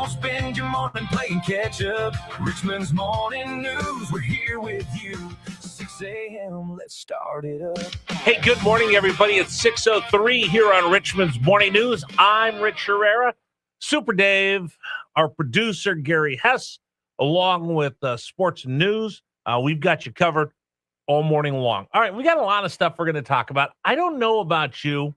Don't spend your morning playing catch up. Richmond's morning news. We're here with you. 6 a.m. Let's start it up. Hey, good morning, everybody. It's 6:03 here on Richmond's Morning News. I'm Rich Herrera. Super Dave, our producer, Gary Hess, along with Sports News. We've got you covered all morning long. All right, we got a lot of stuff we're going to talk about. I don't know about you,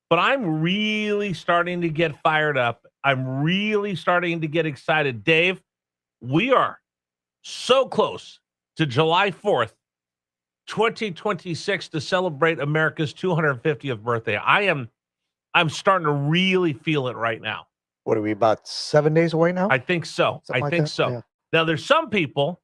but I'm really starting to get fired up. I'm really starting to get excited. Dave, we are so close to July 4th, 2026 to celebrate America's 250th birthday. I'm starting to really feel it right now. What are we, about 7 days away now? I think so. Something like that? So. Yeah. Now, there's some people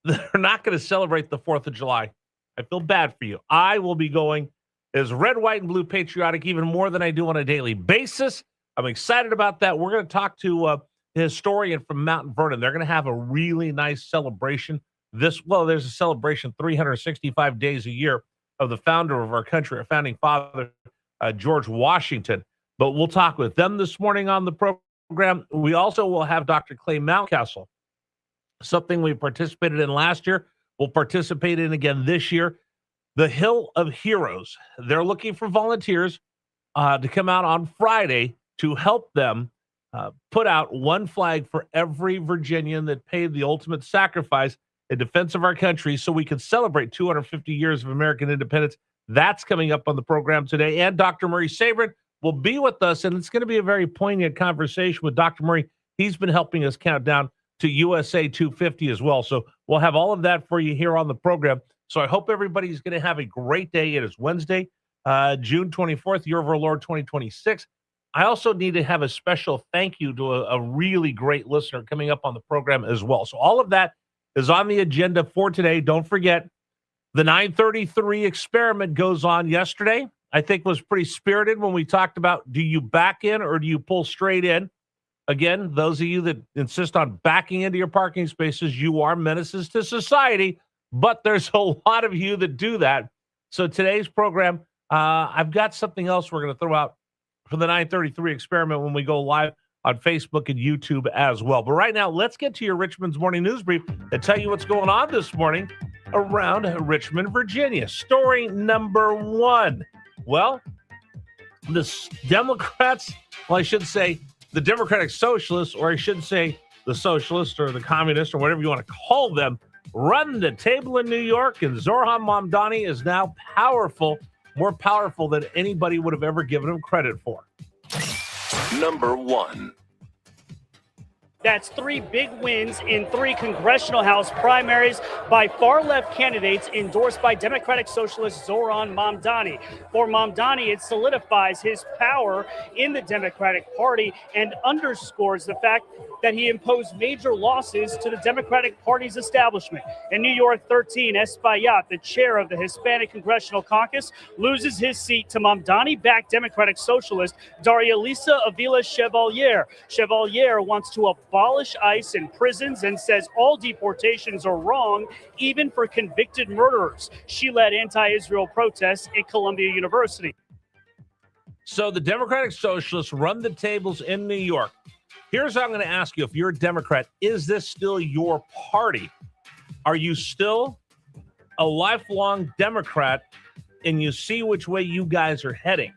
that are not going to celebrate the 4th of July. I feel bad for you. I will be going as red, white, and blue patriotic even more than I do on a daily basis. I'm excited about that. We're going to talk to a historian from Mount Vernon. They're going to have a really nice celebration. There's a celebration 365 days a year of the founder of our country, our founding father, George Washington. But we'll talk with them this morning on the program. We also will have Dr. Clay Mountcastle, something we participated in last year. We'll participate in again this year. The Hill of Heroes. They're looking for volunteers to come out on Friday to help them put out one flag for every Virginian that paid the ultimate sacrifice in defense of our country so we can celebrate 250 years of American independence. That's coming up on the program today. And Dr. Murray Sabrin will be with us, and it's going to be a very poignant conversation with Dr. Murray. He's been helping us count down to USA 250 as well. So we'll have all of that for you here on the program. So I hope everybody's going to have a great day. It is Wednesday, June 24th, year of our Lord 2026. I also need to have a special thank you to a really great listener coming up on the program as well. So all of that is on the agenda for today. Don't forget, the 933 experiment goes on yesterday. I think was pretty spirited when we talked about, do you back in or do you pull straight in? Again, those of you that insist on backing into your parking spaces, you are menaces to society, but there's a lot of you that do that. So today's program, I've got something else we're going to throw out for the 933 experiment when we go live on Facebook and YouTube as well. But right now, let's get to your Richmond's Morning News Brief and tell you what's going on this morning around Richmond, Virginia. Story number one. Well, the Democrats, well, I should say the Democratic Socialists, or I should say the Socialists or the Communists or whatever you want to call them, run the table in New York, and Zohran Mamdani is now powerful, more powerful than anybody would have ever given him credit for. Number one. That's 3 big wins in 3 congressional House primaries by far-left candidates endorsed by Democratic Socialist Zohran Mamdani. For Mamdani, it solidifies his power in the Democratic Party and underscores the fact that he imposed major losses to the Democratic Party's establishment. In New York 13, Espaillat, the chair of the Hispanic Congressional Caucus, loses his seat to Mamdani-backed Democratic Socialist Daria Lisa Avila Chevalier. Chevalier wants to abolish ICE in prisons and says all deportations are wrong, even for convicted murderers. She led anti-Israel protests at Columbia University. So the Democratic Socialists run the tables in New York. Here's what I'm going to ask you. If you're a Democrat, is this still your party? Are you still a lifelong Democrat and you see which way you guys are heading?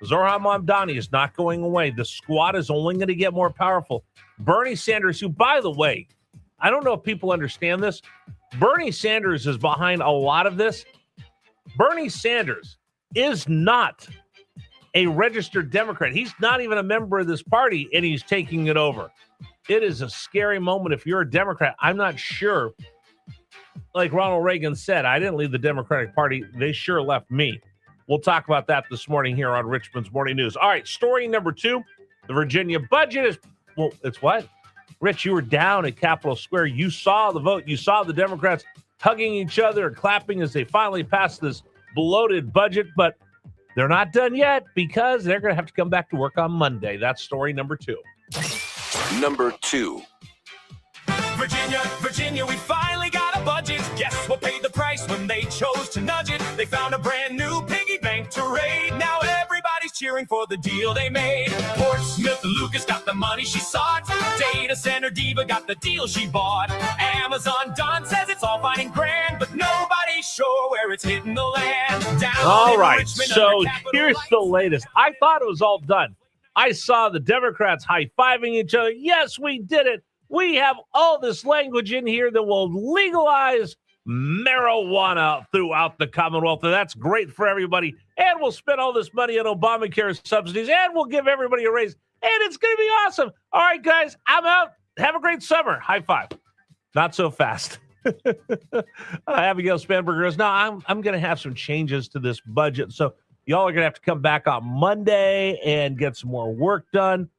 Zohran Mamdani is not going away. The squad is only going to get more powerful. Bernie Sanders, who, by the way, I don't know if people understand this. Bernie Sanders is behind a lot of this. Bernie Sanders is not a registered Democrat. He's not even a member of this party, and he's taking it over. It is a scary moment if you're a Democrat. I'm not sure. Like Ronald Reagan said, I didn't leave the Democratic Party. They sure left me. We'll talk about that this morning here on Richmond's Morning News. All right, story number 2. The Virginia budget is, well, it's what? Rich, you were down at Capitol Square. You saw the vote. You saw the Democrats hugging each other and clapping as they finally passed this bloated budget, but they're not done yet because they're going to have to come back to work on Monday. That's story number 2. Number 2. Virginia, we finally got a budget. Guess what paid the price when they chose to nudge it? They found a brand new piggy bank to raid. Now everybody's cheering for the deal they made. Portsmouth Lucas got the money she sought. Data center diva got the deal she bought. Amazon Don says it's all fine and grand, but nobody's sure where it's hitting the land. Down All in right, Richmond so under Capitol here's Lights. the latest. I thought it was all done. I saw the Democrats high-fiving each other. Yes, we did it. We have all this language in here that will legalize marijuana throughout the Commonwealth, and that's great for everybody. And we'll spend all this money on Obamacare subsidies, and we'll give everybody a raise, and it's going to be awesome. All right, guys, I'm out. Have a great summer. High five. Not so fast. Abigail Spanberger goes, no, I'm going to have some changes to this budget, so y'all are going to have to come back on Monday and get some more work done.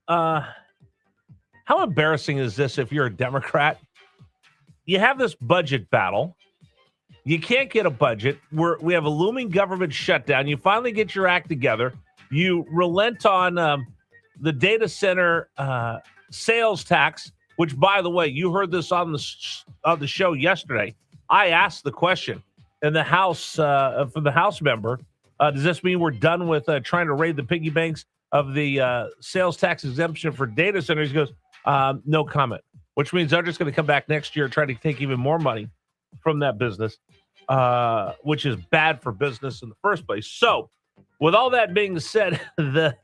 How embarrassing is this if you're a Democrat? You have this budget battle. You can't get a budget. We have a looming government shutdown. You finally get your act together. You relent on the data center sales tax, which, by the way, you heard this on the show yesterday. I asked the question in the House from the House member. Does this mean we're done with trying to raid the piggy banks of the sales tax exemption for data centers? He goes, no comment, which means they're just going to come back next year and try to take even more money from that business, which is bad for business in the first place. So with all that being said, the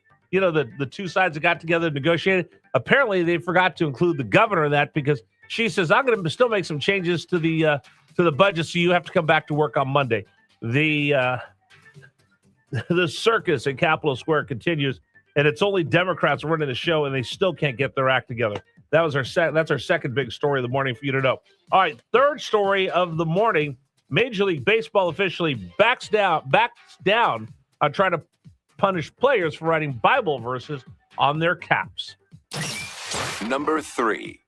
two sides that got together and negotiated, apparently they forgot to include the governor in that, because she says, I'm going to still make some changes to the budget, so you have to come back to work on Monday. The circus in Capitol Square continues, and it's only Democrats running the show, and they still can't get their act together. That's our second big story of the morning for you to know. All right, third story of the morning: Major League Baseball officially backs down on trying to punish players for writing Bible verses on their caps. Number 3.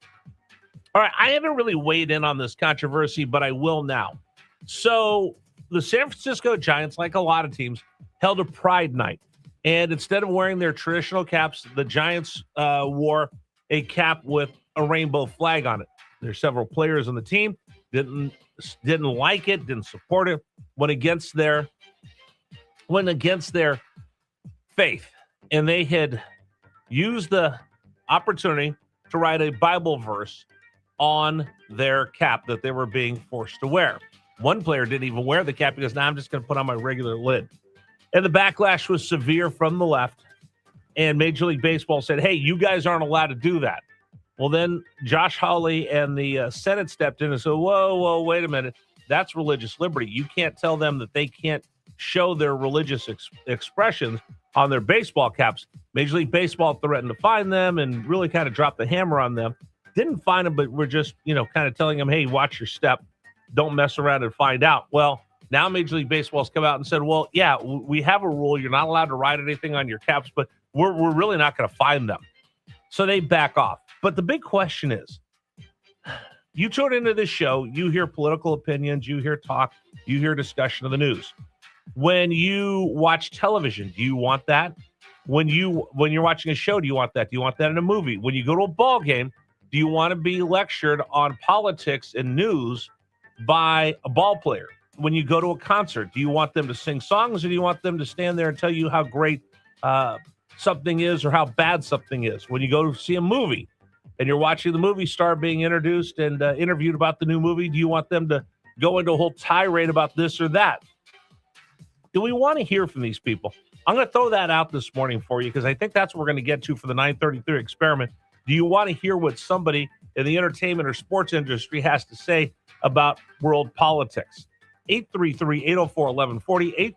All right, I haven't really weighed in on this controversy, but I will now. So the San Francisco Giants, like a lot of teams, held a Pride Night. And instead of wearing their traditional caps, the Giants wore a cap with a rainbow flag on it. There's several players on the team didn't like it, didn't support it, went against their faith. And they had used the opportunity to write a Bible verse on their cap that they were being forced to wear. One player didn't even wear the cap because now I'm just going to put on my regular lid. And the backlash was severe from the left. And Major League Baseball said, hey, you guys aren't allowed to do that. Well, then Josh Hawley and the Senate stepped in and said, whoa, wait a minute. That's religious liberty. You can't tell them that they can't show their religious expressions on their baseball caps. Major League Baseball threatened to fine them and really kind of dropped the hammer on them. Didn't fine them, but we're just, kind of telling them, hey, watch your step. Don't mess around and find out. Well, now Major League Baseball's come out and said, well, yeah, we have a rule. You're not allowed to write anything on your caps, but we're really not going to fine them. So they back off. But the big question is, you tune into this show, you hear political opinions, you hear talk, you hear discussion of the news. When you watch television, do you want that? When you're watching a show, do you want that? Do you want that in a movie? When you go to a ball game, do you want to be lectured on politics and news by a ball player? When you go to a concert, do you want them to sing songs, or do you want them to stand there and tell you how great something is or how bad something is? When you go to see a movie and you're watching the movie star being introduced and interviewed about the new movie, do you want them to go into a whole tirade about this or that? Do we want to hear from these people? I'm going to throw that out this morning for you, because I think that's what we're going to get to for the 933 experiment. Do you want to hear what somebody in the entertainment or sports industry has to say about world politics? 833-804-1140,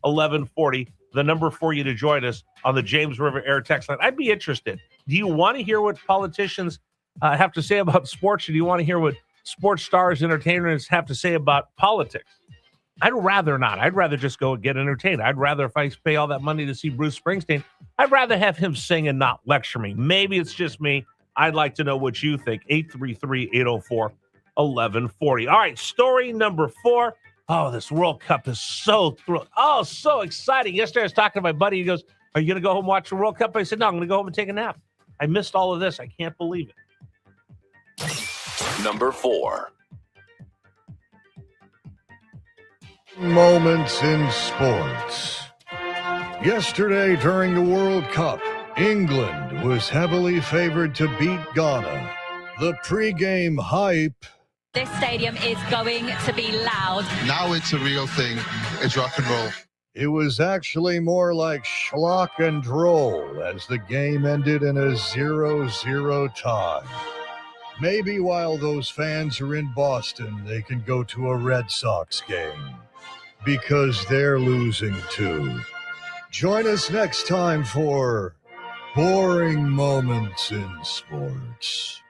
833-804-1140, the number for you to join us on the James River Air text line. I'd be interested. Do you want to hear what politicians have to say about sports, or do you want to hear what sports stars, entertainers have to say about politics? I'd rather not. I'd rather just go and get entertained. I'd rather, if I pay all that money to see Bruce Springsteen, I'd rather have him sing and not lecture me. Maybe it's just me. I'd like to know what you think. 833-804-1140. All right, story number 4. Oh, this World Cup is so so exciting. Yesterday I was talking to my buddy. He goes, are you going to go home and watch the World Cup? I said, no, I'm going to go home and take a nap. I missed all of this. I can't believe it. Number 4. Moments in sports. Yesterday during the World Cup, England was heavily favored to beat Ghana. The pregame hype. This stadium is going to be loud. Now it's a real thing. It's rock and roll. It was actually more like schlock and droll as the game ended in a 0-0 tie. Maybe while those fans are in Boston, they can go to a Red Sox game. Because they're losing too. Join us next time for Boring Moments in Sports.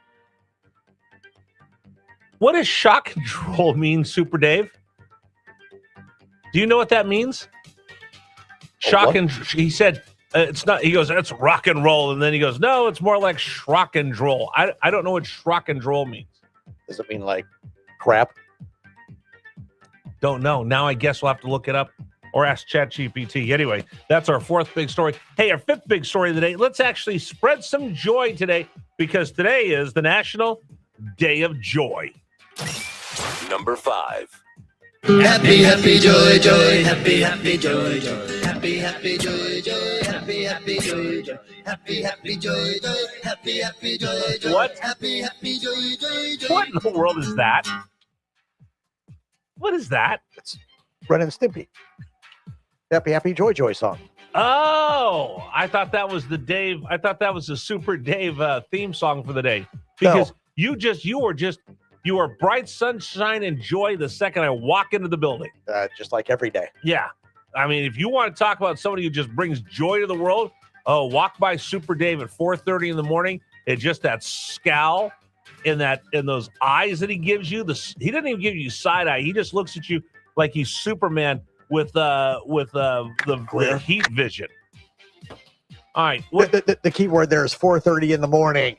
What does shock and droll mean, Super Dave? Do you know what that means? Shock and he said it's not. He goes, that's rock and roll, and then he goes, no, it's more like schrock and droll. I don't know what schrock and droll means. Does it mean like crap? Don't know. Now I guess we'll have to look it up or ask ChatGPT. Anyway, that's our fourth big story. Hey, our fifth big story of the day. Let's actually spread some joy today because today is the National Day of Joy. Number 5. Happy, happy, joy, joy, happy, happy, joy, joy, happy, happy, joy, joy, happy, happy, joy, joy, happy, happy, joy, joy, happy, happy, joy, joy, What? happy, happy, joy, joy, joy. What in the world is that? What is that? It's Ren and Stimpy. Happy, happy, joy, joy song. Oh, I thought that was the Dave. I thought that was the Super Dave theme song for the day because you were bright sunshine and joy the second I walk into the building. Just like every day. Yeah. I mean, if you want to talk about somebody who just brings joy to the world, walk by Super Dave at 4:30 in the morning. It's just that scowl in those eyes that he gives you. He doesn't even give you side eye. He just looks at you like he's Superman with the heat vision. All right. The key word there is 4:30 in the morning.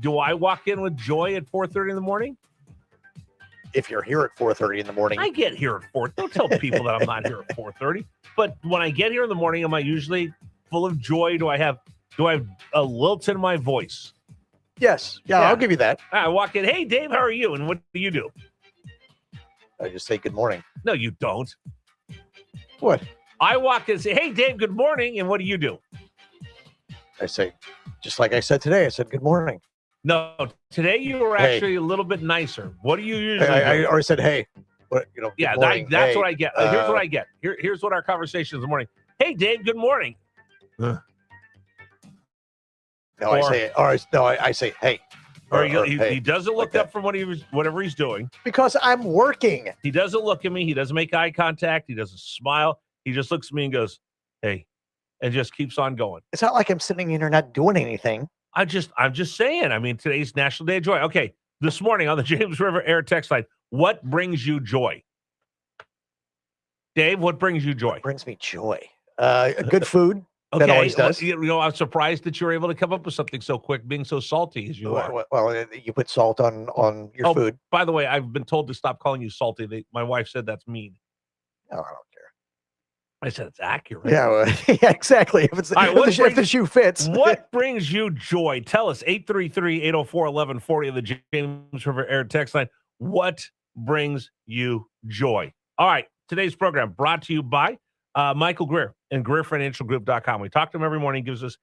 Do I walk in with joy at 4:30 in the morning? If you're here at 4:30 in the morning. I get here at 4. Don't tell people that I'm not here at 4:30. But when I get here in the morning, am I usually full of joy? Do I have a lilt in my voice? Yes. Yeah, I'll give you that. I walk in, hey, Dave, how are you? And what do you do? I just say good morning. No, you don't. What? I walk in and say, hey, Dave, good morning. And what do you do? I say, just like I said today, I said good morning. No, today you were actually a little bit nicer. What do you usually do? I already said, hey. What, yeah, good morning. that's hey, what I get. Here's what I get. Here's what our conversation is in the morning. Hey, Dave, good morning. No, I say, hey. He doesn't look up from whatever he's doing. Because I'm working. He doesn't look at me. He doesn't make eye contact. He doesn't smile. He just looks at me and goes, hey, and just keeps on going. It's not like I'm sitting here not doing anything. I'm just saying. I mean, today's National Day of Joy. Okay, this morning on the James River Air text line, what brings you joy? Dave, what brings you joy? What brings me joy? Good food. Okay, that always does. I'm surprised that you're able to come up with something so quick, being so salty as you are. Well, you put salt on your food. By the way, I've been told to stop calling you salty. My wife said that's mean. Oh, I don't care. I said it's accurate. Yeah, yeah, exactly. If the shoe fits. What brings you joy? Tell us, 833-804-1140 of the James River Air text line. What brings you joy? All right, today's program brought to you by Michael Greer and GreerFinancialGroup.com. We talk to him every morning. He gives us